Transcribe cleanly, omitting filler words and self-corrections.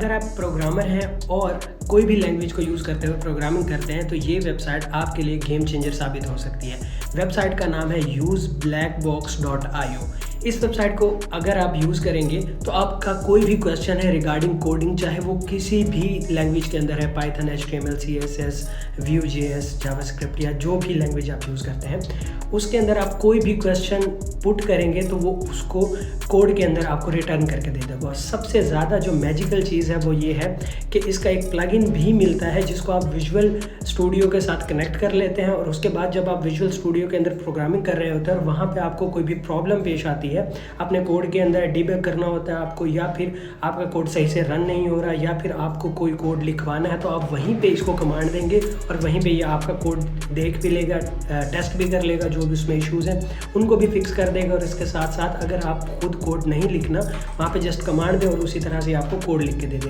अगर आप प्रोग्रामर हैं और कोई भी लैंग्वेज को यूज़ करते हुए प्रोग्रामिंग करते हैं तो ये वेबसाइट आपके लिए गेम चेंजर साबित हो सकती है। वेबसाइट का नाम है useblackbox.io। इस वेबसाइट को अगर आप यूज़ करेंगे तो आपका कोई भी क्वेश्चन है रिगार्डिंग कोडिंग, चाहे वो किसी भी लैंग्वेज के अंदर है, Python, HTML, CSS, Vue.js, JavaScript या जो भी लैंग्वेज आप यूज़ करते हैं, उसके अंदर आप कोई भी क्वेश्चन पुट करेंगे तो वो उसको कोड के अंदर आपको रिटर्न करके दे देगा। और सबसे ज़्यादा जो मैजिकल चीज़ है वो ये है कि इसका एक प्लगइन भी मिलता है जिसको आप विजुअल स्टूडियो के साथ कनेक्ट कर लेते हैं और उसके बाद जब आप विजुअल स्टूडियो के अंदर प्रोग्रामिंग कर रहे होते हैं और वहाँ पे आपको कोई भी प्रॉब्लम पेश आती है, अपने कोड के अंदर डीबग करना होता है आपको, या फिर आपका कोड सही से रन नहीं हो रहा, या फिर आपको कोई कोड लिखवाना है, तो आप वहीं पे इसको कमांड देंगे और वहीं पे ये आपका कोड देख भी लेगा, टेस्ट भी कर लेगा, जो भी उसमें इश्यूज़ हैं उनको भी फिक्स कर देगा। और इसके साथ साथ अगर आप खुद कोड नहीं लिखना, वहाँ पे जस्ट कमांड दें और उसी तरह से आपको कोड लिख के दे देगा।